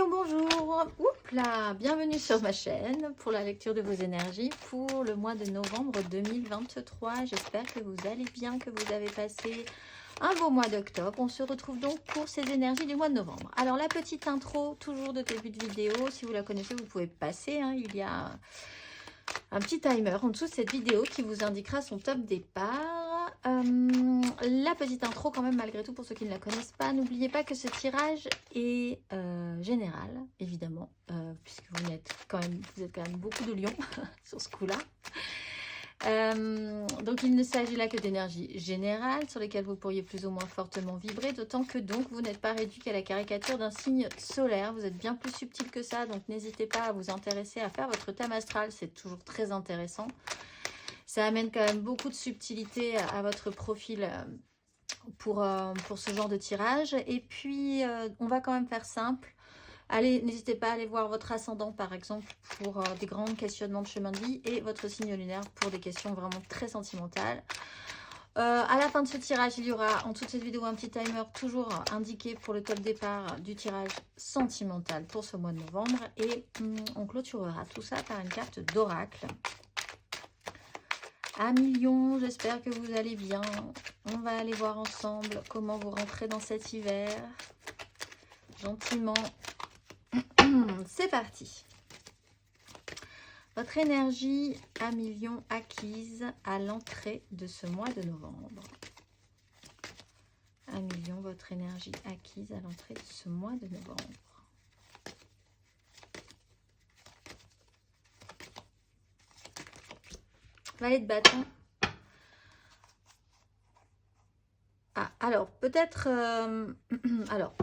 Lion, bonjour. Oups là, bienvenue sur ma chaîne pour la lecture de vos énergies pour le mois de novembre 2023. J'espère que vous allez bien, que vous avez passé un beau mois d'octobre. On se retrouve donc pour ces énergies du mois de novembre. Alors la petite intro, toujours de début de vidéo, si vous la connaissez, vous pouvez passer. Il y a un petit timer en dessous de cette vidéo qui vous indiquera son top départ. La petite intro quand même, malgré tout, pour ceux qui ne la connaissent pas, n'oubliez pas que ce tirage est général, évidemment, puisque vous êtes quand même beaucoup de lions sur ce coup-là. Donc il ne s'agit là que d'énergie générale sur lesquelles vous pourriez plus ou moins fortement vibrer, d'autant que donc vous n'êtes pas réduit qu'à la caricature d'un signe solaire, vous êtes bien plus subtil que ça, donc n'hésitez pas à vous intéresser à faire votre thème astral, c'est toujours très intéressant. Ça amène quand même beaucoup de subtilité à votre profil pour ce genre de tirage. Et puis on va quand même faire simple. Allez, n'hésitez pas à aller voir votre ascendant, par exemple, pour des grands questionnements de chemin de vie, et votre signe lunaire pour des questions vraiment très sentimentales. À la fin de ce tirage, il y aura en toute cette vidéo un petit timer toujours indiqué pour le top départ du tirage sentimental pour ce mois de novembre. Et on clôturera tout ça par une carte d'oracle. Amis Lions, j'espère que vous allez bien. On va aller voir ensemble comment vous rentrez dans cet hiver. Gentiment. C'est parti. Votre énergie à millions acquise à l'entrée de ce mois de novembre. À millions, votre énergie acquise à l'entrée de ce mois de novembre. Valet de bâton. Ah, alors, peut-être... alors...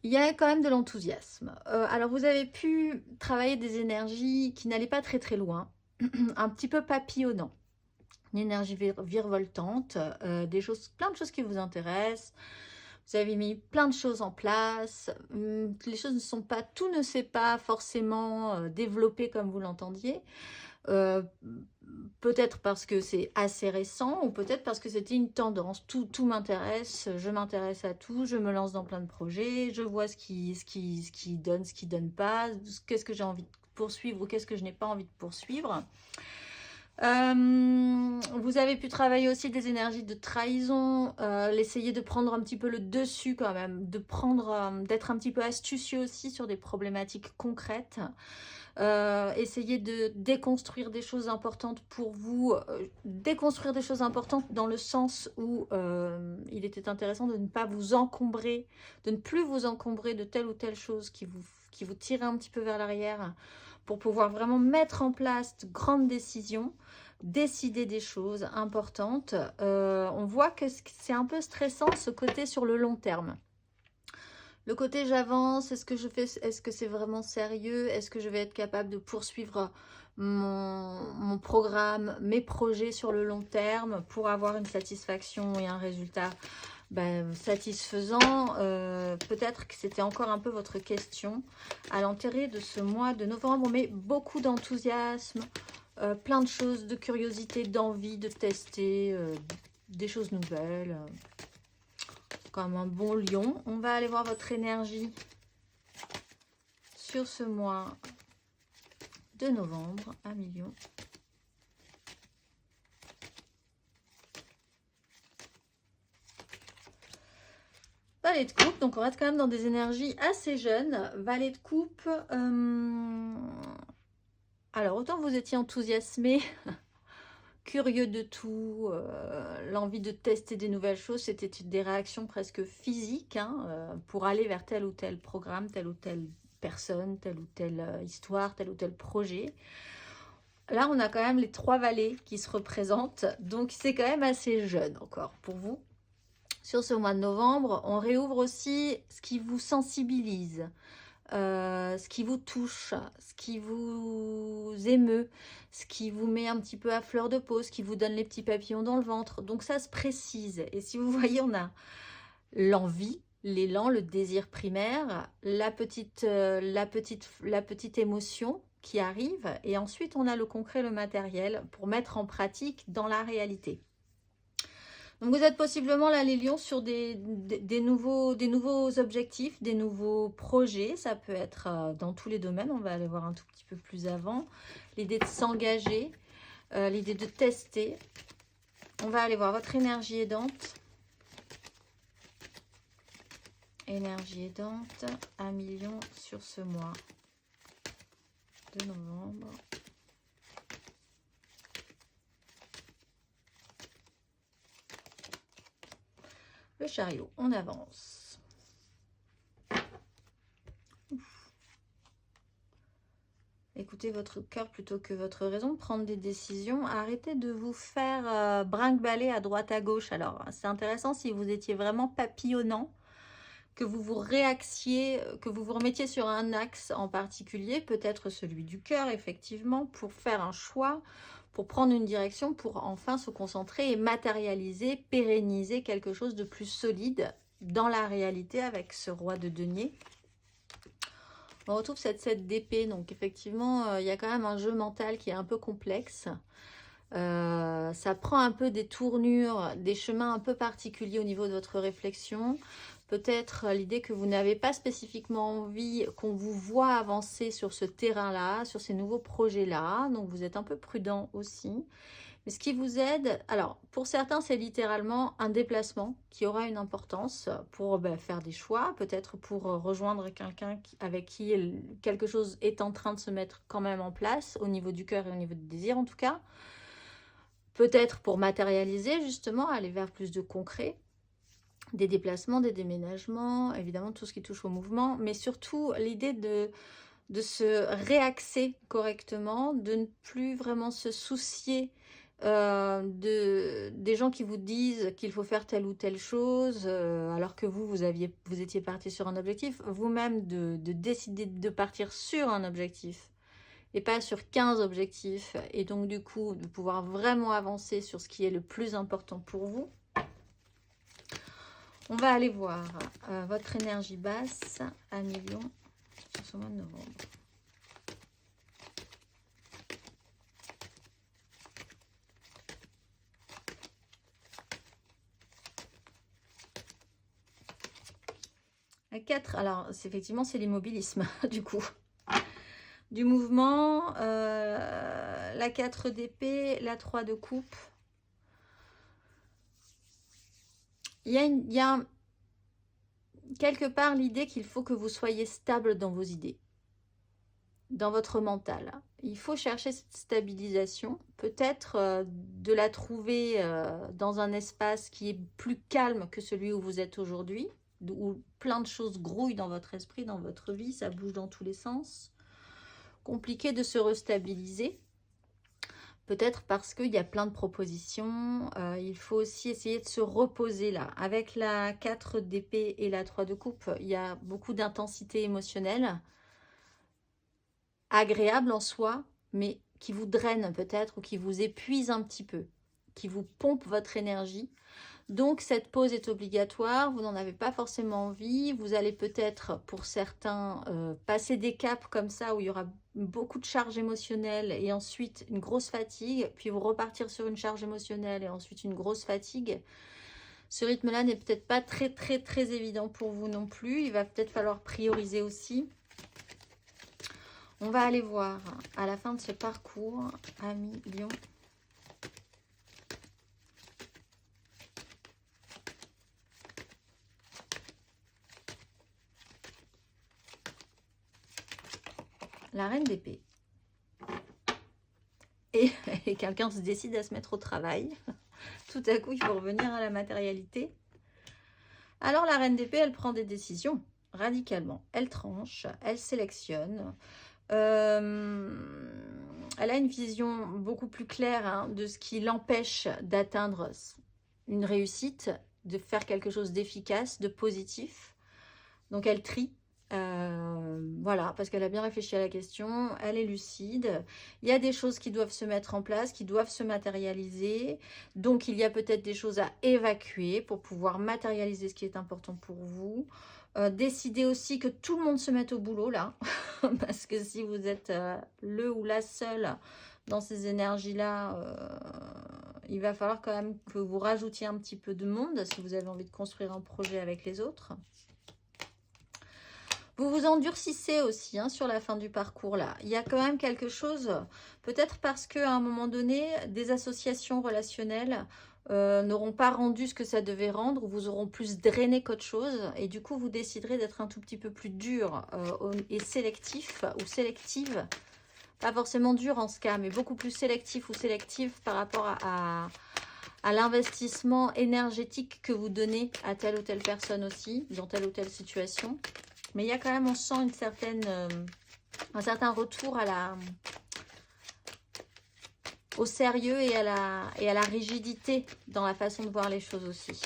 Il y a quand même de l'enthousiasme. Alors, vous avez pu travailler des énergies qui n'allaient pas très très loin, un petit peu papillonnant, une énergie virevoltante, plein de choses qui vous intéressent. Vous avez mis plein de choses en place. Les choses ne sont pas, tout ne s'est pas forcément développé comme vous l'entendiez. Peut-être parce que c'est assez récent ou peut-être parce que c'était une tendance. Tout m'intéresse, je m'intéresse à tout, je me lance dans plein de projets, je vois ce qui donne, ce qui donne pas, qu'est-ce que j'ai envie de poursuivre ou qu'est-ce que je n'ai pas envie de poursuivre. Vous avez pu travailler aussi des énergies de trahison, l'essayer de prendre un petit peu le dessus quand même, d'être un petit peu astucieux aussi sur des problématiques concrètes. Essayer de déconstruire des choses importantes pour vous, déconstruire des choses importantes dans le sens où il était intéressant de ne pas vous encombrer, de ne plus vous encombrer de telle ou telle chose qui vous tire un petit peu vers l'arrière pour pouvoir vraiment mettre en place de grandes décisions, décider des choses importantes. On voit que c'est un peu stressant ce côté sur le long terme. Le côté j'avance, est-ce que je fais, est-ce que c'est vraiment sérieux? Est-ce que je vais être capable de poursuivre mon programme, mes projets sur le long terme pour avoir une satisfaction et un résultat satisfaisant? Peut-être que c'était encore un peu votre question à l'entrée de ce mois de novembre, mais beaucoup d'enthousiasme, plein de choses, de curiosité, d'envie de tester des choses nouvelles. Comme un bon lion. On va aller voir votre énergie sur ce mois de novembre à millions. Valet de coupe, donc on reste quand même dans des énergies assez jeunes. Valet de coupe, alors autant vous étiez enthousiasmé, curieux de tout, l'envie de tester des nouvelles choses, c'était des réactions presque physiques pour aller vers tel ou tel programme, telle ou telle personne, telle ou telle histoire, tel ou tel projet. Là, on a quand même les 3 valets qui se représentent, donc c'est quand même assez jeune encore pour vous. Sur ce mois de novembre, on réouvre aussi ce qui vous sensibilise, ce qui vous touche, ce qui vous émeut, ce qui vous met un petit peu à fleur de peau, ce qui vous donne les petits papillons dans le ventre. Donc ça se précise. Et si vous voyez, on a l'envie, l'élan, le désir primaire, la petite émotion qui arrive. Et ensuite, on a le concret, le matériel pour mettre en pratique dans la réalité. Donc vous êtes possiblement là les lions sur des nouveaux objectifs, des nouveaux projets. Ça peut être dans tous les domaines, on va aller voir un tout petit peu plus avant. L'idée de s'engager, l'idée de tester. On va aller voir votre énergie aidante. Énergie aidante, 1 million sur ce mois de novembre. Le chariot, on avance. Écoutez votre cœur plutôt que votre raison, prendre des décisions. Arrêtez de vous faire brinque-baller à droite à gauche. Alors, c'est intéressant si vous étiez vraiment papillonnant, que vous vous réaxiez, que vous vous remettiez sur un axe en particulier, peut-être celui du cœur, effectivement, pour faire un choix, pour prendre une direction, pour enfin se concentrer et matérialiser, pérenniser quelque chose de plus solide dans la réalité avec ce roi de denier. On retrouve cette 7 d'épée, donc effectivement, il y a quand même un jeu mental qui est un peu complexe. Ça prend un peu des tournures, des chemins un peu particuliers au niveau de votre réflexion. Peut-être l'idée que vous n'avez pas spécifiquement envie qu'on vous voit avancer sur ce terrain-là, sur ces nouveaux projets-là. Donc vous êtes un peu prudent aussi. Mais ce qui vous aide, alors pour certains c'est littéralement un déplacement qui aura une importance pour faire des choix, peut-être pour rejoindre quelqu'un avec qui quelque chose est en train de se mettre quand même en place, au niveau du cœur et au niveau du désir en tout cas. Peut-être pour matérialiser justement, aller vers plus de concret, des déplacements, des déménagements, évidemment tout ce qui touche au mouvement, mais surtout l'idée de se réaxer correctement, de ne plus vraiment se soucier des gens qui vous disent qu'il faut faire telle ou telle chose, alors que vous étiez parti sur un objectif, vous-même de décider de partir sur un objectif et pas sur 15 objectifs, et donc du coup de pouvoir vraiment avancer sur ce qui est le plus important pour vous. On va aller voir votre énergie basse à million sur ce mois de novembre. La 4, alors effectivement c'est l'immobilisme du coup. Du mouvement, la 4 d'épée, la 3 de coupe. Il y a quelque part l'idée qu'il faut que vous soyez stable dans vos idées, dans votre mental. Il faut chercher cette stabilisation, peut-être de la trouver dans un espace qui est plus calme que celui où vous êtes aujourd'hui, où plein de choses grouillent dans votre esprit, dans votre vie, ça bouge dans tous les sens. Compliqué de se restabiliser, peut-être parce qu'il y a plein de propositions. Il faut aussi essayer de se reposer là. Avec la 4 d'épée et la 3 de coupe, il y a beaucoup d'intensité émotionnelle, agréable en soi, mais qui vous draine peut-être ou qui vous épuise un petit peu, qui vous pompe votre énergie. Donc cette pause est obligatoire, vous n'en avez pas forcément envie, vous allez peut-être pour certains passer des caps comme ça où il y aura beaucoup de charge émotionnelle et ensuite une grosse fatigue, puis vous repartir sur une charge émotionnelle et ensuite une grosse fatigue. Ce rythme-là n'est peut-être pas très évident pour vous non plus, il va peut-être falloir prioriser aussi. On va aller voir à la fin de ce parcours, amis Lion. La reine d'épée. Et quelqu'un se décide à se mettre au travail. Tout à coup, il faut revenir à la matérialité. Alors, la reine d'épée, elle prend des décisions radicalement. Elle tranche, elle sélectionne. Elle a une vision beaucoup plus claire de ce qui l'empêche d'atteindre une réussite, de faire quelque chose d'efficace, de positif. Donc, elle trie. Voilà, parce qu'elle a bien réfléchi à la question, elle est lucide, il y a des choses qui doivent se mettre en place, qui doivent se matérialiser, donc il y a peut-être des choses à évacuer pour pouvoir matérialiser ce qui est important pour vous. Décider aussi que tout le monde se mette au boulot là, parce que si vous êtes le ou la seule dans ces énergies-là, il va falloir quand même que vous rajoutiez un petit peu de monde si vous avez envie de construire un projet avec les autres. Vous vous endurcissez aussi hein, sur la fin du parcours là. Il y a quand même quelque chose, peut-être parce qu'à un moment donné, des associations relationnelles n'auront pas rendu ce que ça devait rendre, ou vous auront plus drainé qu'autre chose, et du coup vous déciderez d'être un tout petit peu plus dur et sélectif ou sélective. Pas forcément dur en ce cas, mais beaucoup plus sélectif ou sélective par rapport à l'investissement énergétique que vous donnez à telle ou telle personne aussi, dans telle ou telle situation. Mais il y a quand même, on sent une certaine, un certain retour au sérieux et à la rigidité dans la façon de voir les choses aussi.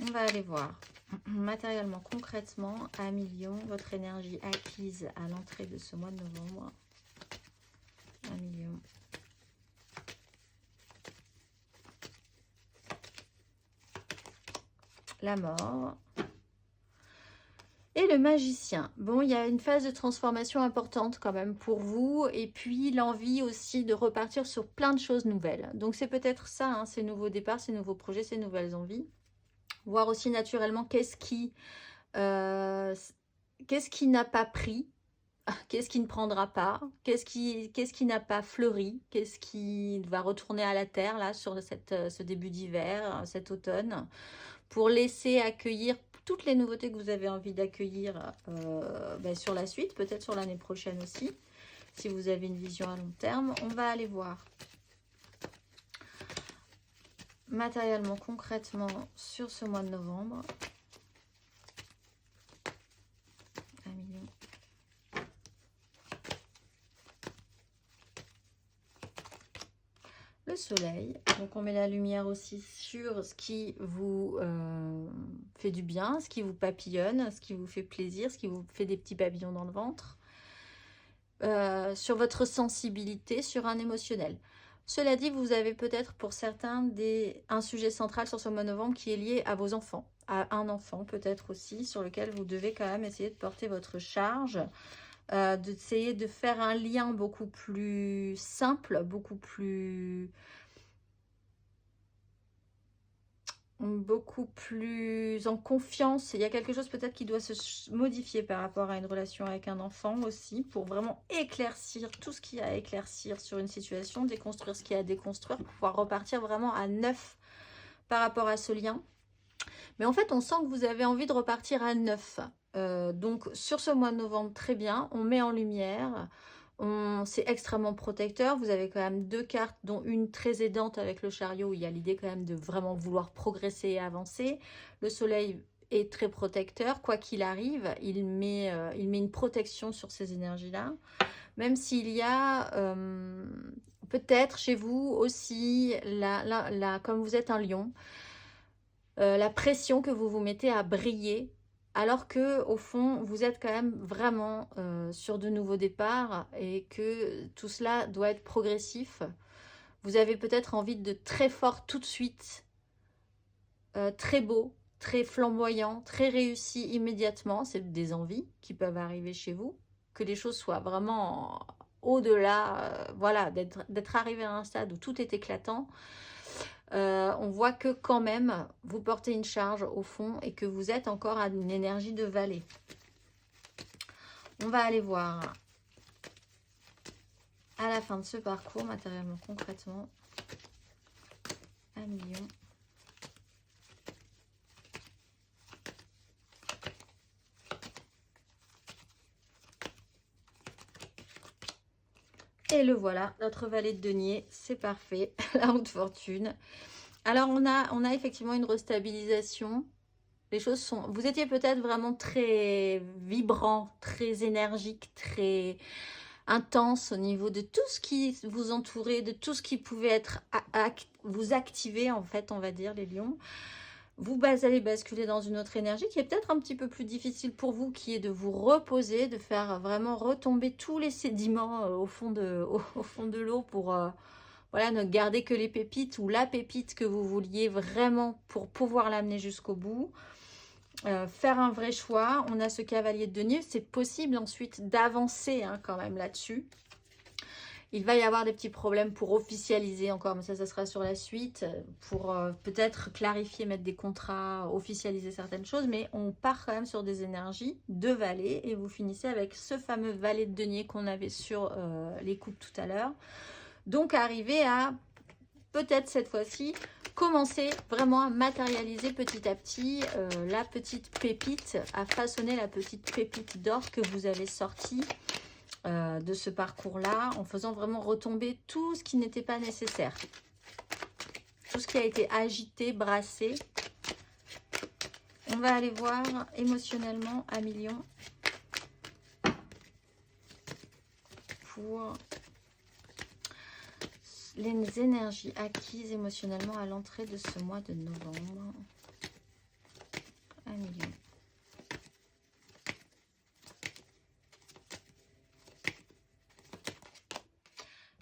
On va aller voir matériellement, concrètement, à 1 million, votre énergie acquise à l'entrée de ce mois de novembre. 1 million. La mort. Et le magicien. Bon, il y a une phase de transformation importante quand même pour vous. Et puis l'envie aussi de repartir sur plein de choses nouvelles. Donc c'est peut-être ça, hein, ces nouveaux départs, ces nouveaux projets, ces nouvelles envies. Voir aussi naturellement qu'est-ce qui n'a pas pris, qu'est-ce qui ne prendra pas, qu'est-ce qui n'a pas fleuri, qu'est-ce qui va retourner à la terre là sur ce début d'hiver, cet automne, pour laisser accueillir toutes les nouveautés que vous avez envie d'accueillir sur la suite, peut-être sur l'année prochaine aussi, si vous avez une vision à long terme. On va aller voir matériellement, concrètement, sur ce mois de novembre. 1 million. Le soleil, donc on met la lumière aussi sur ce qui vous fait du bien, ce qui vous papillonne, ce qui vous fait plaisir, ce qui vous fait des petits papillons dans le ventre, sur votre sensibilité, sur un émotionnel. Cela dit, vous avez peut-être pour certains un sujet central sur ce mois de novembre qui est lié à vos enfants, à un enfant peut-être aussi, sur lequel vous devez quand même essayer de porter votre charge, d'essayer de faire un lien beaucoup plus simple, beaucoup plus en confiance. Il y a quelque chose peut-être qui doit se modifier par rapport à une relation avec un enfant aussi, pour vraiment éclaircir tout ce qu'il y a à éclaircir sur une situation, déconstruire ce qu'il y a à déconstruire, pour pouvoir repartir vraiment à neuf par rapport à ce lien. Mais en fait, on sent que vous avez envie de repartir à neuf. Donc, sur ce mois de novembre, très bien, on met en lumière, c'est extrêmement protecteur. Vous avez quand même 2 cartes, dont une très aidante avec le chariot, où il y a l'idée quand même de vraiment vouloir progresser et avancer. Le soleil est très protecteur, quoi qu'il arrive, il met une protection sur ces énergies-là. Même s'il y a peut-être chez vous aussi, comme vous êtes un lion, la pression que vous vous mettez à briller, alors que au fond vous êtes quand même vraiment sur de nouveaux départs, et que tout cela doit être progressif. Vous avez peut-être envie de très fort tout de suite, très beau, très flamboyant, très réussi immédiatement. C'est des envies qui peuvent arriver chez vous, que les choses soient vraiment au-delà, voilà, d'être arrivé à un stade où tout est éclatant. On voit que quand même, vous portez une charge au fond et que vous êtes encore à une énergie de vallée. On va aller voir à la fin de ce parcours, matériellement, concrètement, 1 million. Et le voilà, notre valet de denier, c'est parfait, la haute fortune. Alors on a effectivement une restabilisation. Les choses sont... Vous étiez peut-être vraiment très vibrant, très énergique, très intense au niveau de tout ce qui vous entourait, de tout ce qui pouvait être vous activer en fait, on va dire, les lions. Vous allez basculer dans une autre énergie qui est peut-être un petit peu plus difficile pour vous, qui est de vous reposer, de faire vraiment retomber tous les sédiments au fond de l'eau pour voilà, ne garder que les pépites, ou la pépite que vous vouliez vraiment pour pouvoir l'amener jusqu'au bout. Faire un vrai choix. On a ce cavalier de denier, c'est possible ensuite d'avancer quand même là-dessus. Il va y avoir des petits problèmes pour officialiser encore, mais ça sera sur la suite, pour peut-être clarifier, mettre des contrats, officialiser certaines choses, mais on part quand même sur des énergies de valet, et vous finissez avec ce fameux valet de denier qu'on avait sur les coupes tout à l'heure. Donc arriver à, peut-être cette fois-ci, commencer vraiment à matérialiser petit à petit la petite pépite, à façonner la petite pépite d'or que vous avez sortie de ce parcours-là, en faisant vraiment retomber tout ce qui n'était pas nécessaire. Tout ce qui a été agité, brassé. On va aller voir émotionnellement à million pour les énergies acquises émotionnellement à l'entrée de ce mois de novembre. À million.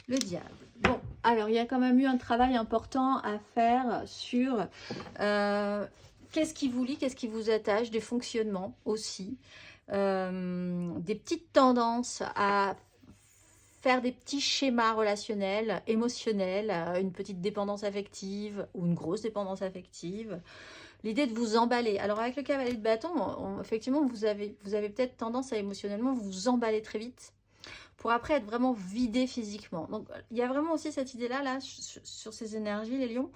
Le diable. Bon, alors il y a quand même eu un travail important à faire sur qu'est-ce qui vous lie, qu'est-ce qui vous attache, des fonctionnements aussi, des petites tendances à faire des petits schémas relationnels, émotionnels, une petite dépendance affective ou une grosse dépendance affective. L'idée de vous emballer. Alors avec le cavalier de bâton, effectivement, vous avez peut-être tendance à émotionnellement vous emballer très vite, pour après être vraiment vidé physiquement. Donc, il y a vraiment aussi cette idée-là, là, sur ces énergies, les lions,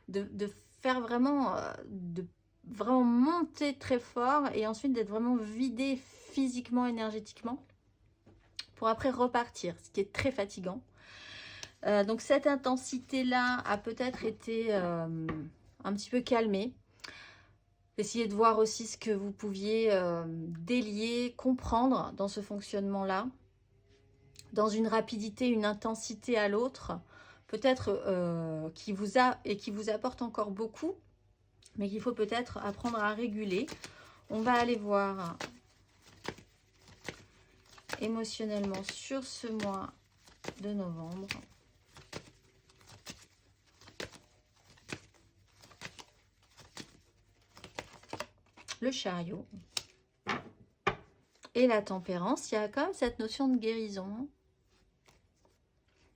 de faire vraiment, de vraiment monter très fort et ensuite d'être vraiment vidé physiquement, énergétiquement, pour après repartir, ce qui est très fatigant. Donc, cette intensité-là a peut-être été un petit peu calmée. Essayez de voir aussi ce que vous pouviez délier, comprendre dans ce fonctionnement-là, dans une rapidité, une intensité à l'autre, peut-être qui vous apporte encore beaucoup, mais qu'il faut peut-être apprendre à réguler. On va aller voir émotionnellement sur ce mois de novembre. Le chariot et la tempérance, il y a quand même cette notion de guérison.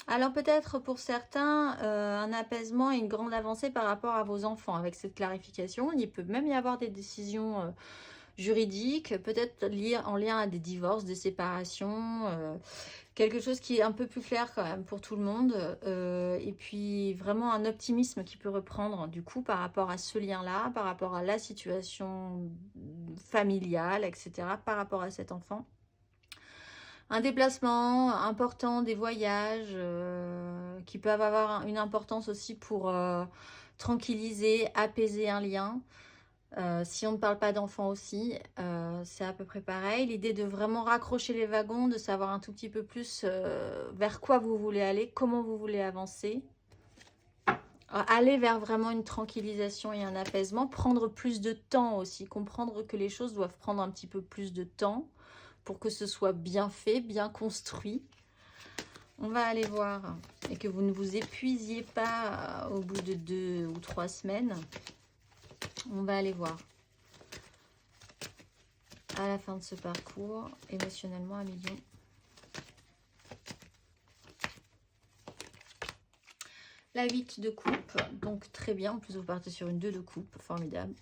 Alors peut-être pour certains, un apaisement et une grande avancée par rapport à vos enfants avec cette clarification. Il peut même y avoir des décisions juridiques, peut-être en lien à des divorces, des séparations, quelque chose qui est un peu plus clair quand même pour tout le monde. Et puis vraiment un optimisme qui peut reprendre du coup par rapport à ce lien-là, par rapport à la situation familiale, etc., par rapport à cet enfant. Un déplacement important, des voyages qui peuvent avoir une importance aussi pour tranquilliser, apaiser un lien. Si on ne parle pas d'enfants aussi, c'est à peu près pareil. L'idée de vraiment raccrocher les wagons, de savoir un tout petit peu plus vers quoi vous voulez aller, comment vous voulez avancer. Aller vers vraiment une tranquillisation et un apaisement. Prendre plus de temps aussi. Comprendre que les choses doivent prendre un petit peu plus de temps pour que ce soit bien fait, bien construit. On va aller voir et que vous ne vous épuisiez pas au bout de 2 ou 3 semaines. On va aller voir à la fin de ce parcours, émotionnellement à million. La 8 de coupe, donc très bien. En plus, vous partez sur une 2 de coupe, formidable.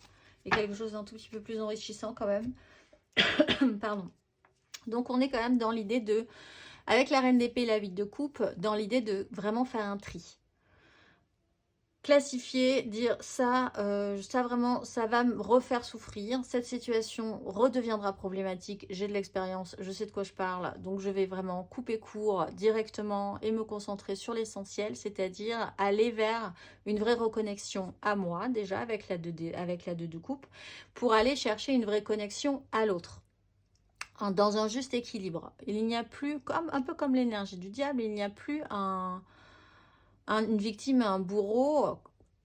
Et quelque chose d'un tout petit peu plus enrichissant quand même. Pardon. Donc, on est quand même dans l'idée de, avec la reine d'épée et la 8 de coupe, dans l'idée de vraiment faire un tri. Classifier, dire ça, ça vraiment, ça va me refaire souffrir. Cette situation redeviendra problématique. J'ai de l'expérience, je sais de quoi je parle. Donc, je vais vraiment couper court directement et me concentrer sur l'essentiel, c'est-à-dire aller vers une vraie reconnexion à moi, déjà, avec la 2 de coupe, pour aller chercher une vraie connexion à l'autre. Dans un juste équilibre. Il n'y a plus, un peu comme l'énergie du diable, il n'y a plus une victime, un bourreau,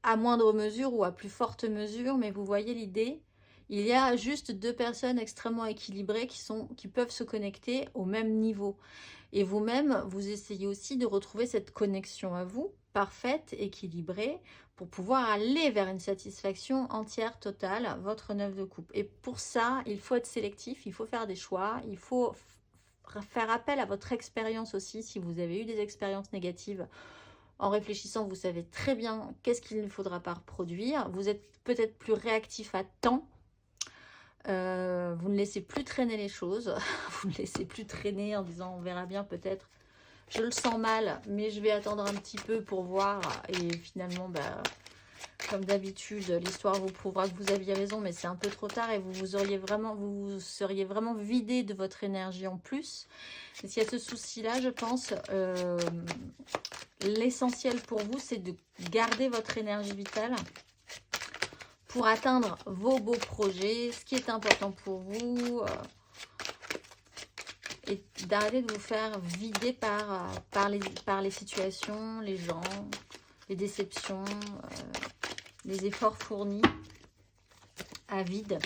à moindre mesure ou à plus forte mesure, mais vous voyez l'idée. Il y a juste 2 personnes extrêmement équilibrées qui peuvent se connecter au même niveau. Et vous-même, vous essayez aussi de retrouver cette connexion à vous, parfaite, équilibrée, pour pouvoir aller vers une satisfaction entière, totale, votre 9 de coupe. Et pour ça, il faut être sélectif, il faut faire des choix, il faut faire appel à votre expérience aussi, si vous avez eu des expériences négatives. En réfléchissant, vous savez très bien qu'est-ce qu'il ne faudra pas reproduire. Vous êtes peut-être plus réactif à temps. Vous ne laissez plus traîner les choses. Vous ne laissez plus traîner en disant on verra bien peut-être. Je le sens mal, mais je vais attendre un petit peu pour voir. Et finalement, bah, comme d'habitude, l'histoire vous prouvera que vous aviez raison, mais c'est un peu trop tard et vous seriez vraiment vidé de votre énergie en plus. Et s'il y a ce souci-là, je pense, l'essentiel pour vous, c'est de garder votre énergie vitale pour atteindre vos beaux projets, ce qui est important pour vous, et d'arrêter de vous faire vider par les situations, les gens, les déceptions, les efforts fournis à vide.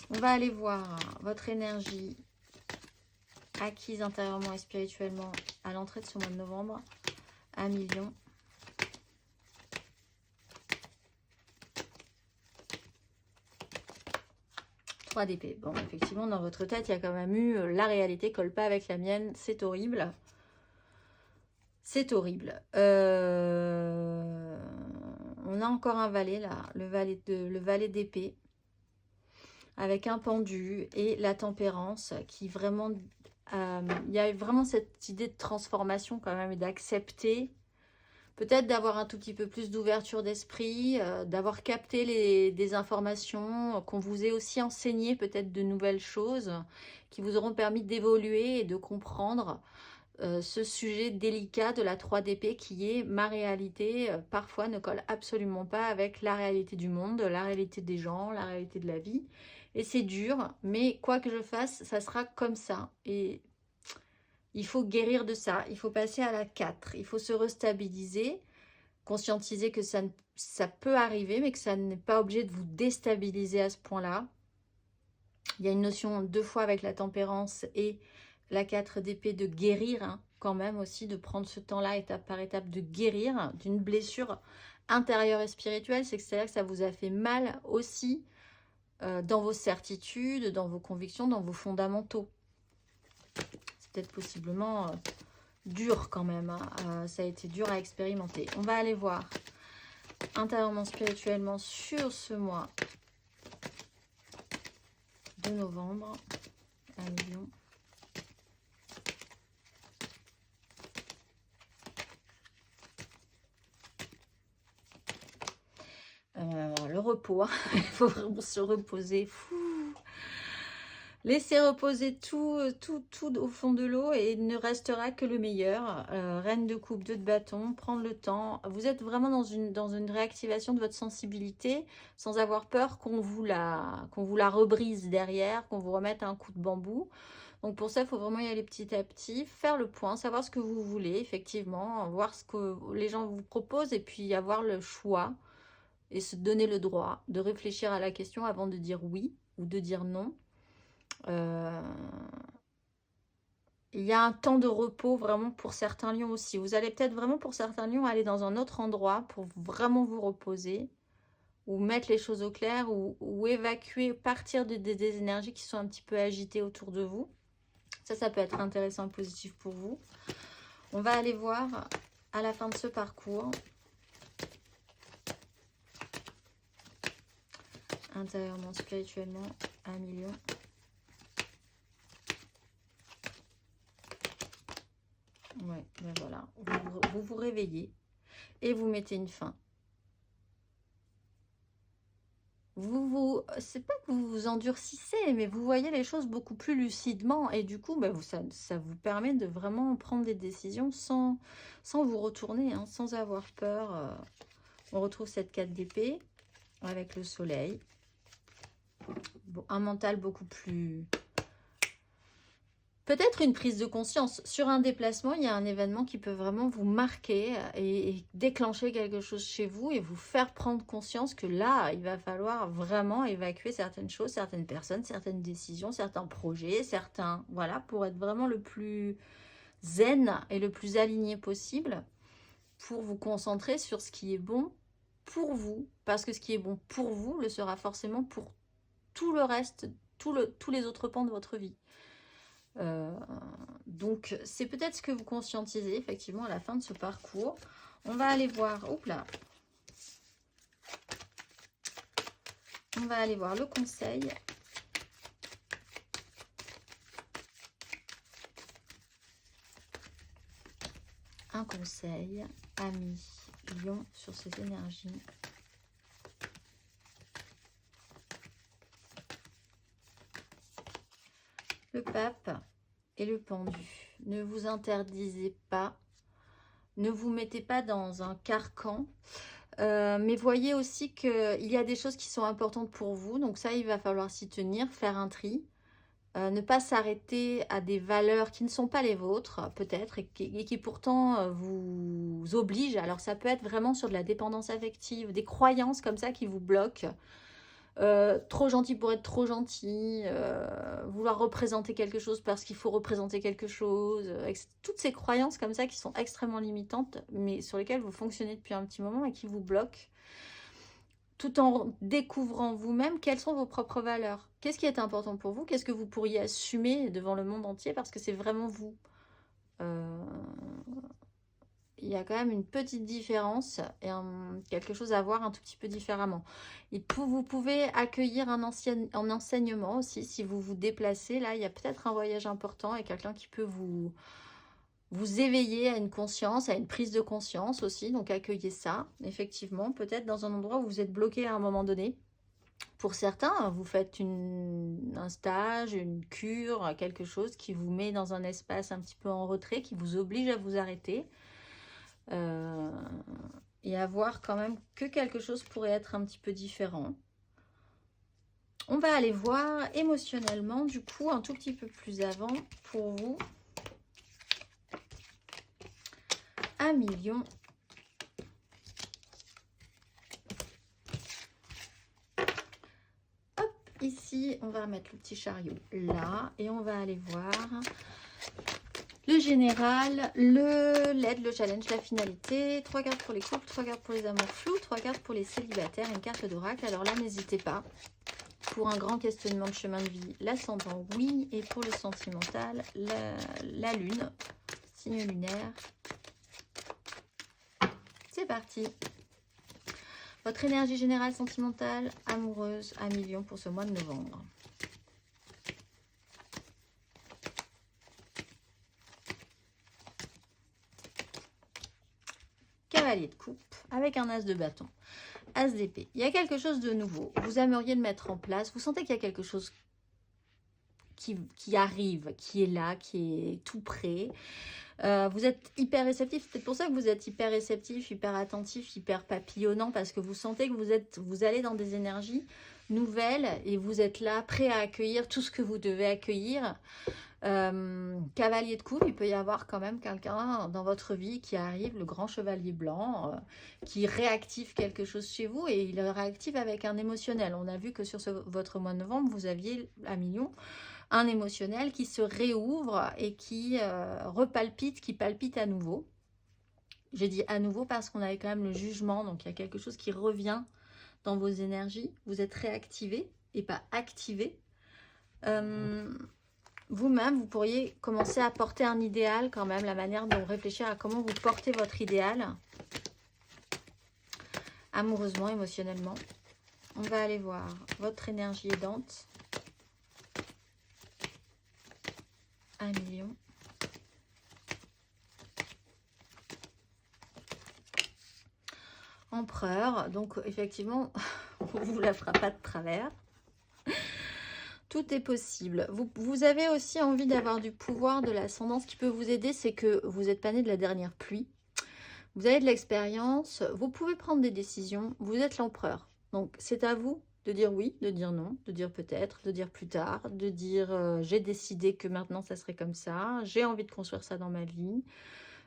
On va aller voir votre énergie acquise intérieurement et spirituellement à l'entrée de ce mois de novembre. 1 million. 3 d'épée. Bon, effectivement, dans votre tête, il y a quand même eu la réalité colle pas avec la mienne. C'est horrible. C'est horrible. On a encore un valet là, le valet d'épée, avec un pendu et la tempérance qui vraiment... il y a vraiment cette idée de transformation quand même et d'accepter, peut-être d'avoir un tout petit peu plus d'ouverture d'esprit, d'avoir capté des informations, qu'on vous ait aussi enseigné peut-être de nouvelles choses qui vous auront permis d'évoluer et de comprendre ce sujet délicat de la 3 d'épée qui est ma réalité, parfois ne colle absolument pas avec la réalité du monde, la réalité des gens, la réalité de la vie. Et c'est dur, mais quoi que je fasse, ça sera comme ça. Et il faut guérir de ça, il faut passer à la 4, il faut se restabiliser, conscientiser que ça peut arriver, mais que ça n'est pas obligé de vous déstabiliser à ce point-là. Il y a une notion 2 fois avec la tempérance et la 4 d'épée de guérir, hein, quand même aussi, de prendre ce temps-là étape par étape, de guérir d'une blessure intérieure et spirituelle. C'est-à-dire que ça vous a fait mal aussi dans vos certitudes, dans vos convictions, dans vos fondamentaux. C'est peut-être possiblement dur quand même, hein. Ça a été dur à expérimenter. On va aller voir intérieurement, spirituellement sur ce mois de novembre. 1 million. Le repos, hein. Il faut vraiment se reposer. Laissez reposer tout au fond de l'eau et il ne restera que le meilleur. Reine de coupe, 2 de bâton, prendre le temps. Vous êtes vraiment dans une réactivation de votre sensibilité sans avoir peur qu'on vous la rebrise derrière, qu'on vous remette un coup de bambou. Donc pour ça, il faut vraiment y aller petit à petit, faire le point, savoir ce que vous voulez, effectivement, voir ce que les gens vous proposent et puis avoir le choix et se donner le droit de réfléchir à la question avant de dire oui ou de dire non. Il y a un temps de repos vraiment pour certains lions aussi. Vous allez peut-être vraiment pour certains lions aller dans un autre endroit pour vraiment vous reposer ou mettre les choses au clair ou évacuer, partir des énergies qui sont un petit peu agitées autour de vous. Ça peut être intéressant et positif pour vous. On va aller voir à la fin de ce parcours. Intérieurement, spirituellement, 1 million. Ouais, ben voilà. Vous réveillez et vous mettez une fin. C'est pas que vous vous endurcissez, mais vous voyez les choses beaucoup plus lucidement. Et du coup, ben ça vous permet de vraiment prendre des décisions sans vous retourner, hein, sans avoir peur. On retrouve cette 4 d'épée avec le soleil. Bon, un mental beaucoup plus... Peut-être une prise de conscience. Sur un déplacement, il y a un événement qui peut vraiment vous marquer et déclencher quelque chose chez vous et vous faire prendre conscience que là, il va falloir vraiment évacuer certaines choses, certaines personnes, certaines décisions, certains projets, certains... Voilà, pour être vraiment le plus zen et le plus aligné possible pour vous concentrer sur ce qui est bon pour vous. Parce que ce qui est bon pour vous le sera forcément pour tout le reste, tous les autres pans de votre vie. Donc, c'est peut-être ce que vous conscientisez, effectivement, à la fin de ce parcours. On va aller voir, hop là, on va aller voir le conseil. Un conseil, ami, lion, sur ces énergies. Le pape et le pendu. Ne vous interdisez pas. Ne vous mettez pas dans un carcan. Mais voyez aussi qu'il y a des choses qui sont importantes pour vous. Donc ça, il va falloir s'y tenir, faire un tri. Ne pas s'arrêter à des valeurs qui ne sont pas les vôtres, peut-être, et qui pourtant vous obligent. Alors ça peut être vraiment sur de la dépendance affective, des croyances comme ça qui vous bloquent. Trop gentil pour être trop gentil, vouloir représenter quelque chose parce qu'il faut représenter quelque chose, toutes ces croyances comme ça qui sont extrêmement limitantes, mais sur lesquelles vous fonctionnez depuis un petit moment et qui vous bloquent, tout en découvrant vous-même quelles sont vos propres valeurs. Qu'est-ce qui est important pour vous? Qu'est-ce que vous pourriez assumer devant le monde entier parce que c'est vraiment vous? Il y a quand même une petite différence et quelque chose à voir un tout petit peu différemment. Vous pouvez accueillir un enseignement aussi si vous vous déplacez. Là, il y a peut-être un voyage important et quelqu'un qui peut vous éveiller à une conscience, à une prise de conscience aussi. Donc, accueillez ça, effectivement. Peut-être dans un endroit où vous êtes bloqué à un moment donné. Pour certains, vous faites un stage, une cure, quelque chose qui vous met dans un espace un petit peu en retrait, qui vous oblige à vous arrêter. Et à voir quand même que quelque chose pourrait être un petit peu différent. On va aller voir émotionnellement, du coup, un tout petit peu plus avant pour vous. Un million. Hop, ici, on va remettre le petit chariot là et on va aller voir le général, l'aide, le challenge, la finalité. 3 cartes pour les couples, 3 cartes pour les amours flous, 3 cartes pour les célibataires, une carte d'oracle. Alors là, n'hésitez pas. Pour un grand questionnement de chemin de vie, l'ascendant, oui. Et pour le sentimental, la lune, signe lunaire. C'est parti. Votre énergie générale sentimentale, amoureuse, à million pour ce mois de novembre. Cavalier de coupe avec un as de bâton. As d'épée. Il y a quelque chose de nouveau. Vous aimeriez le mettre en place. Vous sentez qu'il y a quelque chose qui arrive, qui est là, qui est tout près. Vous êtes hyper réceptif. C'est peut-être pour ça que vous êtes hyper réceptif, hyper attentif, hyper papillonnant, parce que vous sentez que vous allez dans des énergies nouvelles et vous êtes là, prêt à accueillir tout ce que vous devez accueillir. Cavalier de coupe, il peut y avoir quand même quelqu'un dans votre vie qui arrive, le grand chevalier blanc, qui réactive quelque chose chez vous et il réactive avec un émotionnel. On a vu que sur votre mois de novembre, vous aviez à million un émotionnel qui se réouvre et qui repalpite, qui palpite à nouveau. J'ai dit à nouveau parce qu'on avait quand même le jugement, donc il y a quelque chose qui revient dans vos énergies. Vous êtes réactivé et pas activé. Vous-même, vous pourriez commencer à porter un idéal quand même, la manière de réfléchir à comment vous portez votre idéal. Amoureusement, émotionnellement. On va aller voir votre énergie aidante. 1 million. Empereur, donc effectivement, on ne vous la fera pas de travers. Tout est possible. Vous avez aussi envie d'avoir du pouvoir, de l'ascendance. Ce qui peut vous aider, c'est que vous n'êtes pas né de la dernière pluie. Vous avez de l'expérience. Vous pouvez prendre des décisions. Vous êtes l'empereur. Donc, c'est à vous de dire oui, de dire non, de dire peut-être, de dire plus tard, de dire j'ai décidé que maintenant, ça serait comme ça. J'ai envie de construire ça dans ma vie.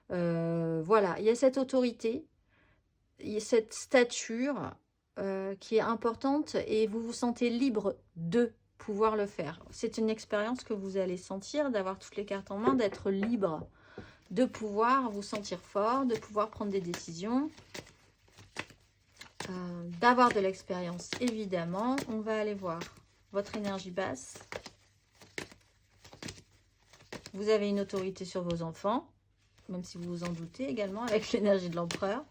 Voilà, il y a cette autorité, il y a cette stature qui est importante et vous vous sentez libre de pouvoir le faire. C'est une expérience que vous allez sentir, d'avoir toutes les cartes en main, d'être libre, de pouvoir vous sentir fort, de pouvoir prendre des décisions, d'avoir de l'expérience, évidemment. On va aller voir votre énergie basse. Vous avez une autorité sur vos enfants, même si vous vous en doutez également, avec l'énergie de l'empereur.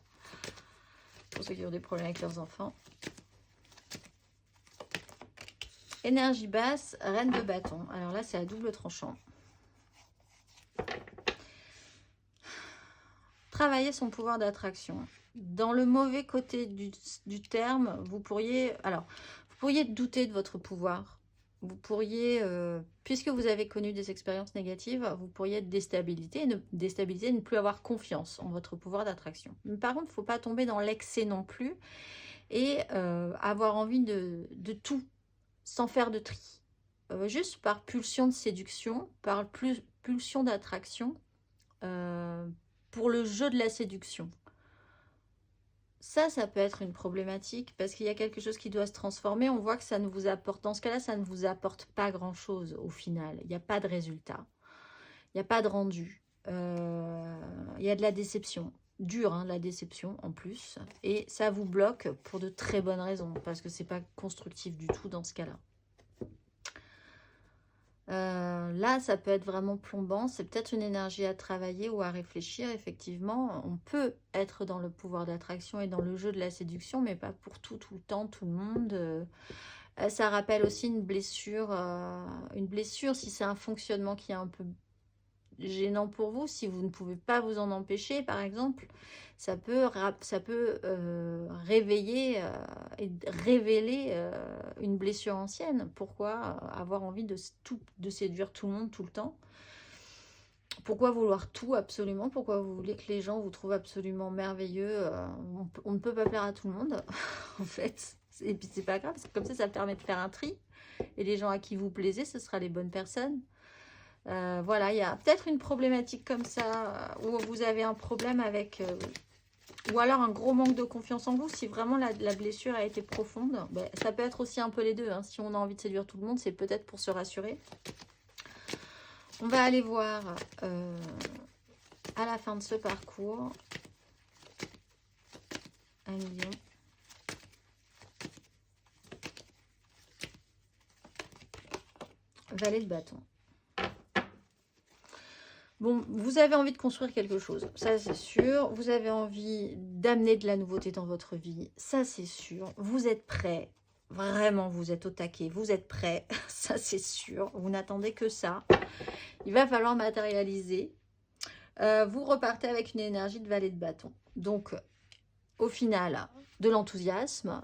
Pour ceux qui ont des problèmes avec leurs enfants. Énergie basse, reine de bâton. Alors là, c'est à double tranchant. Travailler son pouvoir d'attraction. Dans le mauvais côté du terme, vous pourriez douter de votre pouvoir. Vous pourriez, puisque vous avez connu des expériences négatives, vous pourriez être déstabilisé, ne plus avoir confiance en votre pouvoir d'attraction. Mais par contre, il ne faut pas tomber dans l'excès non plus et avoir envie de tout, sans faire de tri. Juste par pulsion de séduction, par pulsion d'attraction, pour le jeu de la séduction. Ça peut être une problématique parce qu'il y a quelque chose qui doit se transformer. On voit que ça ne vous apporte, dans ce cas-là, ça ne vous apporte pas grand-chose au final. Il n'y a pas de résultat. Il n'y a pas de rendu. Il y a de la déception. Dure, hein, la déception en plus. Et ça vous bloque pour de très bonnes raisons parce que c'est pas constructif du tout dans ce cas-là. Là, ça peut être vraiment plombant. C'est peut-être une énergie à travailler ou à réfléchir. Effectivement, on peut être dans le pouvoir d'attraction et dans le jeu de la séduction, mais pas pour tout le temps, tout le monde. Ça rappelle aussi une blessure. Si c'est un fonctionnement qui est un peu gênant pour vous, si vous ne pouvez pas vous en empêcher, par exemple, ça peut réveiller et révéler une blessure ancienne. Pourquoi avoir envie de séduire tout le monde tout le temps? Pourquoi vouloir tout absolument? Pourquoi vous voulez que les gens vous trouvent absolument merveilleux? On ne peut pas plaire à tout le monde, en fait. Et puis c'est pas grave, comme ça permet de faire un tri. Et les gens à qui vous plaisez, ce sera les bonnes personnes. Voilà, il y a peut-être une problématique comme ça, où vous avez un problème avec... ou alors un gros manque de confiance en vous, si vraiment la blessure a été profonde. Ben, ça peut être aussi un peu les deux, hein. Si on a envie de séduire tout le monde, c'est peut-être pour se rassurer. On va aller voir à la fin de ce parcours. 1 million. Valet de bâton. Bon, vous avez envie de construire quelque chose, ça c'est sûr. Vous avez envie d'amener de la nouveauté dans votre vie, ça c'est sûr. Vous êtes prêt, vraiment vous êtes au taquet, vous êtes prêt, ça c'est sûr. Vous n'attendez que ça. Il va falloir matérialiser. Vous repartez avec une énergie de valet de bâton. Donc, au final, de l'enthousiasme,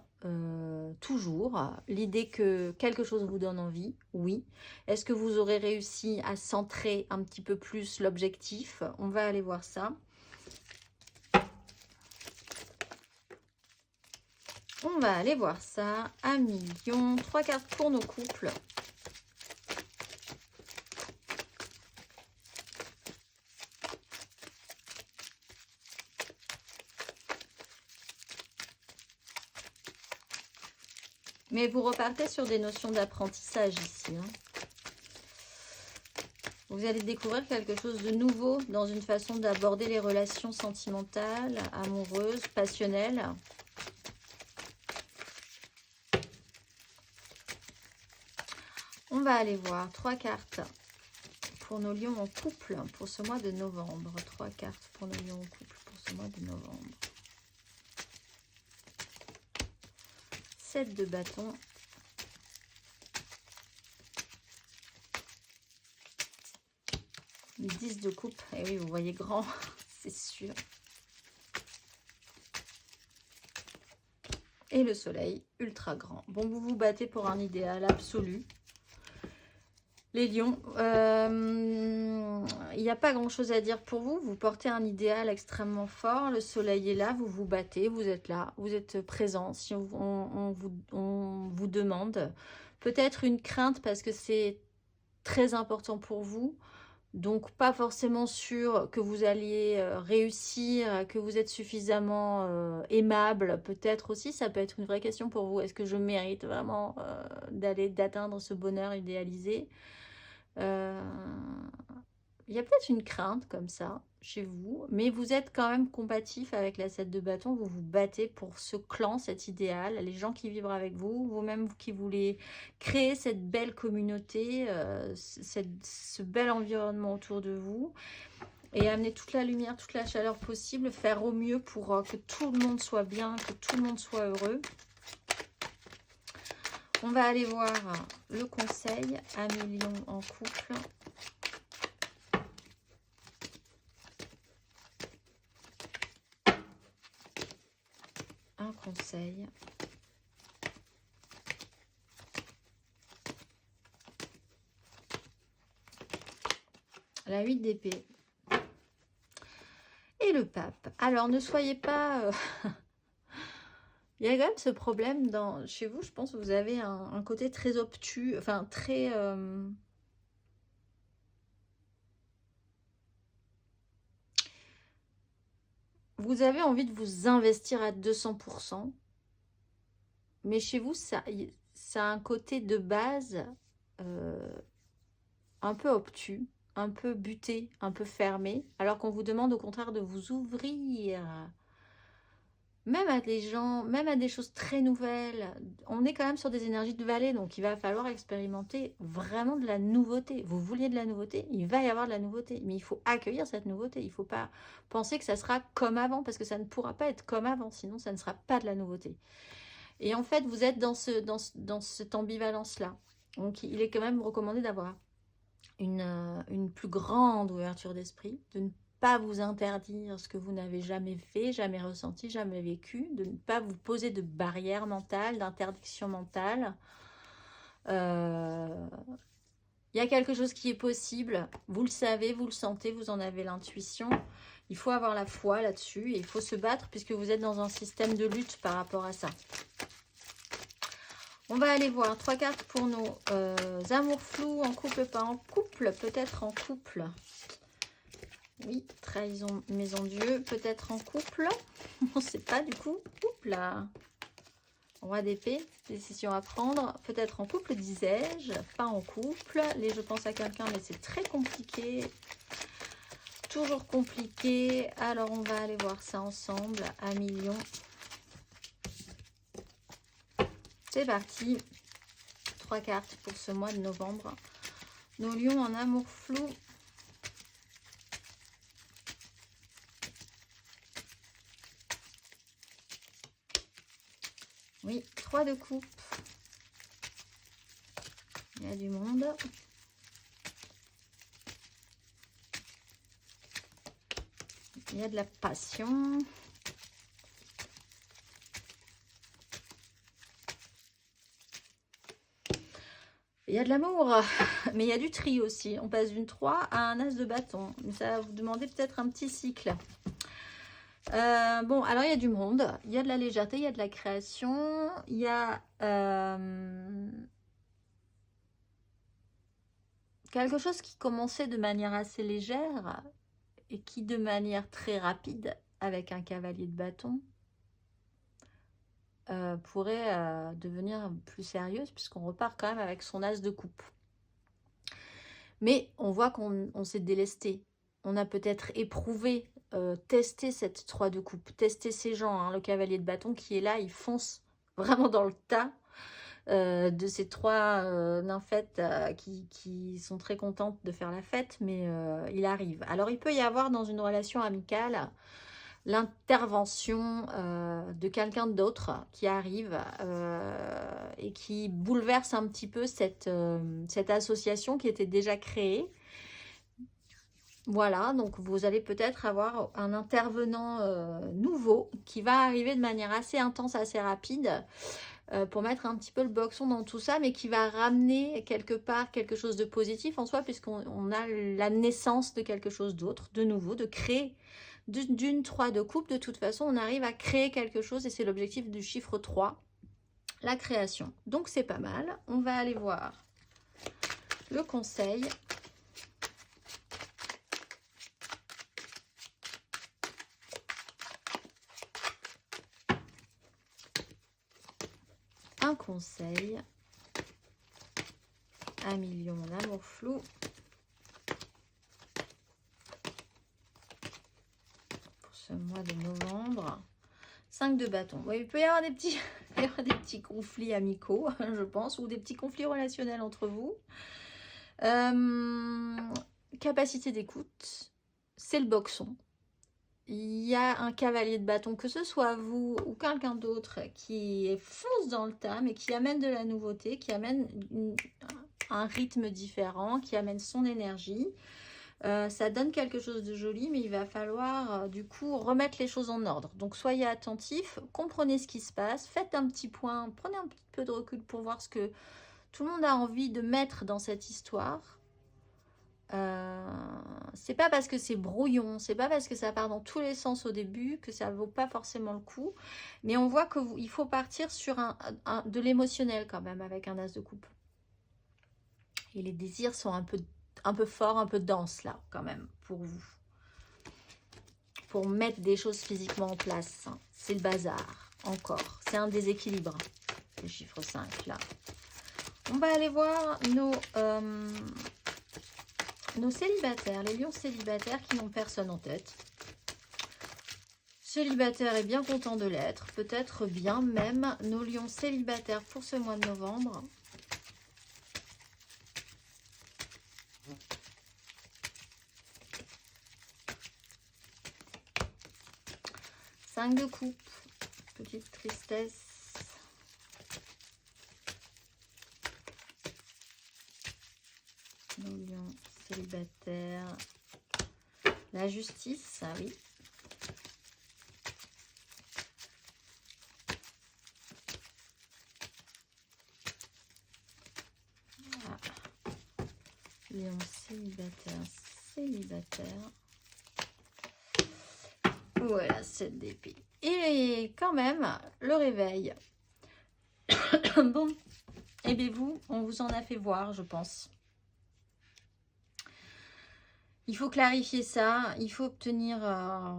toujours. L'idée que quelque chose vous donne envie, oui. Est-ce que vous aurez réussi à centrer un petit peu plus l'objectif? On va aller voir ça. On va aller voir ça. 1 million. 3 cartes pour nos couples. Mais vous repartez sur des notions d'apprentissage ici. Hein. Vous allez découvrir quelque chose de nouveau dans une façon d'aborder les relations sentimentales, amoureuses, passionnelles. On va aller voir 3 cartes pour nos lions en couple pour ce mois de novembre. 3 cartes pour nos lions en couple pour ce mois de novembre. 7 de bâton. Le 10 de coupe. Et oui, vous voyez grand, c'est sûr. Et le soleil, ultra grand. Bon, vous vous battez pour un idéal absolu. Les lions, il n'y a pas grand-chose à dire pour vous. Vous portez un idéal extrêmement fort. Le soleil est là, vous vous battez, vous êtes là, vous êtes présent. Si on vous demande, peut-être une crainte parce que c'est très important pour vous. Donc, pas forcément sûr que vous alliez réussir, que vous êtes suffisamment aimable. Peut-être aussi, ça peut être une vraie question pour vous. Est-ce que je mérite vraiment d'atteindre ce bonheur idéalisé? Il y a peut-être une crainte comme ça. chez vous, mais vous êtes quand même combatif avec la 7 de bâton, vous vous battez pour ce clan, cet idéal, les gens qui vibrent avec vous, vous-même qui voulez créer cette belle communauté, ce bel environnement autour de vous, et amener toute la lumière, toute la chaleur possible, faire au mieux pour que tout le monde soit bien, que tout le monde soit heureux. On va aller voir le conseil à millions en couple. Un conseil. La 8 d'épée. Et le pape. Alors, ne soyez pas... Il y a quand même ce problème chez vous, je pense que vous avez un côté très obtus, enfin très... Vous avez envie de vous investir à 200%, mais chez vous, ça a un côté de base un peu obtus, un peu buté, un peu fermé, alors qu'on vous demande au contraire de vous ouvrir, même à des gens, même à des choses très nouvelles. On est quand même sur des énergies de vallée, donc il va falloir expérimenter vraiment de la nouveauté. Vous vouliez de la nouveauté, il va y avoir de la nouveauté, mais il faut accueillir cette nouveauté. Il ne faut pas penser que ça sera comme avant, parce que ça ne pourra pas être comme avant, sinon ça ne sera pas de la nouveauté. Et en fait, vous êtes dans cette ambivalence-là. Donc il est quand même recommandé d'avoir une plus grande ouverture d'esprit, de ne pas vous interdire ce que vous n'avez jamais fait, jamais ressenti, jamais vécu, de ne pas vous poser de barrières mentales, d'interdiction mentale. Il y a quelque chose qui est possible, vous le savez, vous le sentez, vous en avez l'intuition. Il faut avoir la foi là-dessus et il faut se battre puisque vous êtes dans un système de lutte par rapport à ça. On va aller voir 3 cartes pour nos amours flous, en couple, pas en couple, peut-être en couple. Oui, trahison, maison Dieu, peut-être en couple. On ne sait pas du coup. Oups là. Roi d'épée, décision à prendre. Peut-être en couple, disais-je, pas en couple. Les je pense à quelqu'un, mais c'est très compliqué. Toujours compliqué. Alors on va aller voir ça ensemble à millions. C'est parti. 3 cartes pour ce mois de novembre. Nos lions en amour flou. Oui, 3 de coupe. Il y a du monde. Il y a de la passion. Il y a de l'amour, mais il y a du tri aussi. On passe d'une 3 à un as de bâton. Ça va vous demander peut-être un petit cycle. Bon, alors il y a du monde, il y a de la légèreté, il y a de la création, il y a quelque chose qui commençait de manière assez légère et qui de manière très rapide, avec un cavalier de bâton, pourrait devenir plus sérieuse puisqu'on repart quand même avec son as de coupe. Mais on voit qu'on s'est délesté. On a peut-être éprouvé, testé cette 3 de coupe, testé ces gens, hein, le cavalier de bâton qui est là, il fonce vraiment dans le tas de ces 3 nymphètes qui sont très contentes de faire la fête, mais il arrive. Alors il peut y avoir dans une relation amicale l'intervention de quelqu'un d'autre qui arrive et qui bouleverse un petit peu cette association qui était déjà créée. Voilà, donc vous allez peut-être avoir un intervenant nouveau qui va arriver de manière assez intense, assez rapide pour mettre un petit peu le boxon dans tout ça, mais qui va ramener quelque part quelque chose de positif en soi, puisqu'on a la naissance de quelque chose d'autre, de nouveau, de créer d'une 3 de coupe. De toute façon, on arrive à créer quelque chose et c'est l'objectif du chiffre 3, la création. Donc c'est pas mal. On va aller voir le conseil. Un conseil à million d'amour flou. ce mois de novembre. 5 de bâton. Oui, il peut y avoir des petits, il y avoir des petits conflits amicaux, je pense, ou des petits conflits relationnels entre vous. Capacité d'écoute, c'est le boxon. Il y a un cavalier de bâton, que ce soit vous ou quelqu'un d'autre, qui fonce dans le tas, mais qui amène de la nouveauté, qui amène un rythme différent, qui amène son énergie. Ça donne quelque chose de joli, mais il va falloir du coup remettre les choses en ordre. Donc soyez attentifs, comprenez ce qui se passe, faites un petit point, prenez un petit peu de recul pour voir ce que tout le monde a envie de mettre dans cette histoire. C'est pas parce que c'est brouillon, c'est pas parce que ça part dans tous les sens au début que ça vaut pas forcément le coup, mais on voit qu'il faut partir sur de l'émotionnel quand même avec un as de coupe. Et les désirs sont un peu forts, un peu denses là quand même pour vous. Pour mettre des choses physiquement en place, hein. C'est le bazar, encore. C'est un déséquilibre, le chiffre 5 là. On va aller voir nos célibataires, les lions célibataires qui n'ont personne en tête. Célibataire est bien content de l'être, peut-être bien même nos lions célibataires pour ce mois de novembre. Cinq de coupe, petite tristesse. Nos lions célibataires. La justice, ah oui. Ah. Lion célibataire. Voilà, 7 d'épée. Et quand même, le réveil. Bon, et bien vous, on vous en a fait voir, je pense. Il faut clarifier ça, il faut obtenir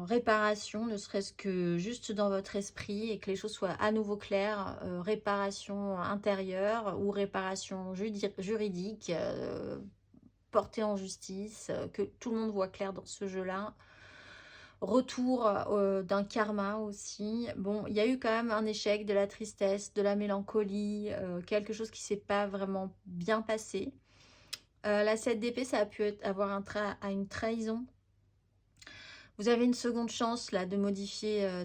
réparation, ne serait-ce que juste dans votre esprit et que les choses soient à nouveau claires, réparation intérieure ou réparation juridique, portée en justice, que tout le monde voit clair dans ce jeu-là. Retour d'un karma aussi. Bon, il y a eu quand même un échec, de la tristesse, de la mélancolie, quelque chose qui ne s'est pas vraiment bien passé. La 7 d'épée, ça a pu avoir une trahison. Vous avez une seconde chance là de modifier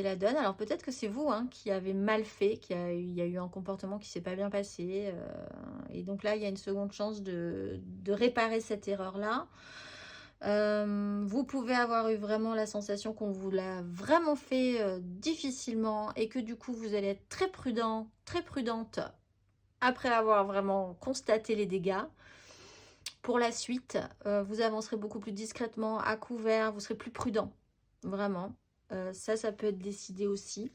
la donne. Alors peut-être que c'est vous hein, qui avez mal fait, il y a eu un comportement qui ne s'est pas bien passé. Et donc là, il y a une seconde chance de réparer cette erreur-là. Vous pouvez avoir eu vraiment la sensation qu'on vous l'a vraiment fait difficilement et que du coup, vous allez être très prudent, très prudente après avoir vraiment constaté les dégâts. Pour la suite, vous avancerez beaucoup plus discrètement, à couvert, vous serez plus prudent, vraiment. Ça peut être décidé aussi.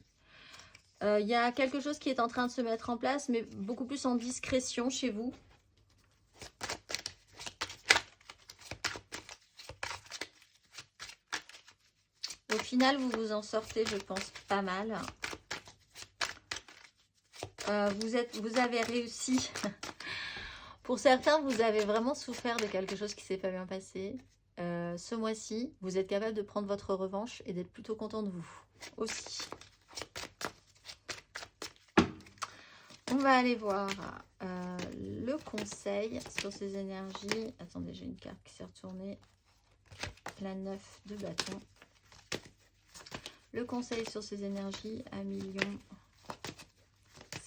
Il y a quelque chose qui est en train de se mettre en place, mais beaucoup plus en discrétion chez vous. Au final, vous vous en sortez, je pense, pas mal. Vous avez réussi. Pour certains, vous avez vraiment souffert de quelque chose qui ne s'est pas bien passé. Ce mois-ci, vous êtes capable de prendre votre revanche et d'être plutôt content de vous aussi. On va aller voir le conseil sur ces énergies. Attendez, j'ai une carte qui s'est retournée. La 9 de bâton. Le conseil sur ces énergies à millions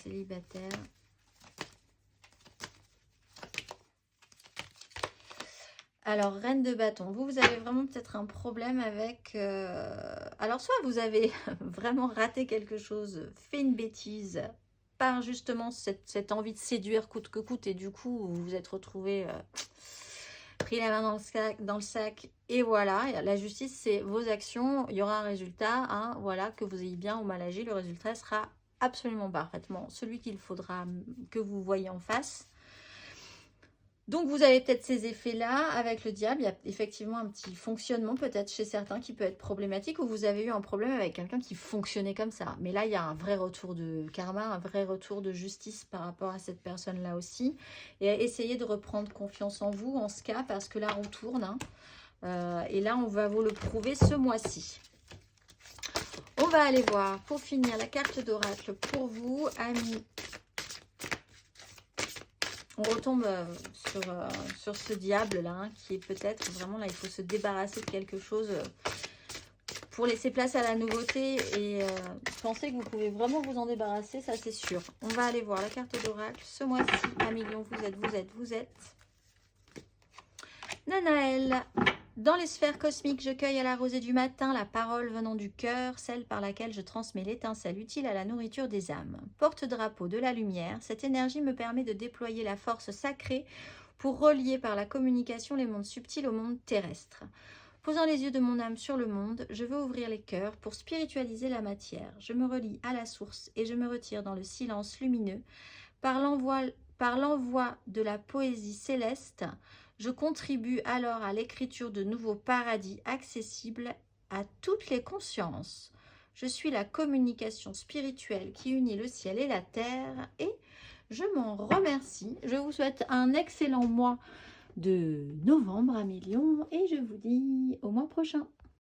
célibataires. Alors, reine de bâton, vous avez vraiment peut-être un problème avec... Alors, soit vous avez vraiment raté quelque chose, fait une bêtise, par justement cette envie de séduire coûte que coûte, et du coup, vous vous êtes retrouvé pris la main dans le sac, et voilà. La justice, c'est vos actions, il y aura un résultat, hein, voilà, que vous ayez bien ou mal agi, le résultat sera absolument parfaitement celui qu'il faudra que vous voyez en face. Donc, vous avez peut-être ces effets-là avec le diable. Il y a effectivement un petit fonctionnement peut-être chez certains qui peut être problématique, ou vous avez eu un problème avec quelqu'un qui fonctionnait comme ça. Mais là, il y a un vrai retour de karma, un vrai retour de justice par rapport à cette personne-là aussi. Et essayez de reprendre confiance en vous en ce cas, parce que là, on tourne. Hein. Et là, on va vous le prouver ce mois-ci. On va aller voir, pour finir, la carte d'oracle pour vous, amis. On retombe sur ce diable-là, hein, qui est peut-être vraiment là, il faut se débarrasser de quelque chose pour laisser place à la nouveauté. Et pensez que vous pouvez vraiment vous en débarrasser, ça c'est sûr. On va aller voir la carte d'oracle ce mois-ci. Amis Lion, vous êtes. Nanaël. Dans les sphères cosmiques, je cueille à la rosée du matin la parole venant du cœur, celle par laquelle je transmets l'étincelle utile à la nourriture des âmes. Porte-drapeau de la lumière, cette énergie me permet de déployer la force sacrée pour relier par la communication les mondes subtils au monde terrestre. Posant les yeux de mon âme sur le monde, je veux ouvrir les cœurs pour spiritualiser la matière. Je me relie à la source et je me retire dans le silence lumineux. Par l'envoi de la poésie céleste, je contribue alors à l'écriture de nouveaux paradis accessibles à toutes les consciences. Je suis la communication spirituelle qui unit le ciel et la terre et je m'en remercie. Je vous souhaite un excellent mois de novembre, amis Lions, et je vous dis au mois prochain.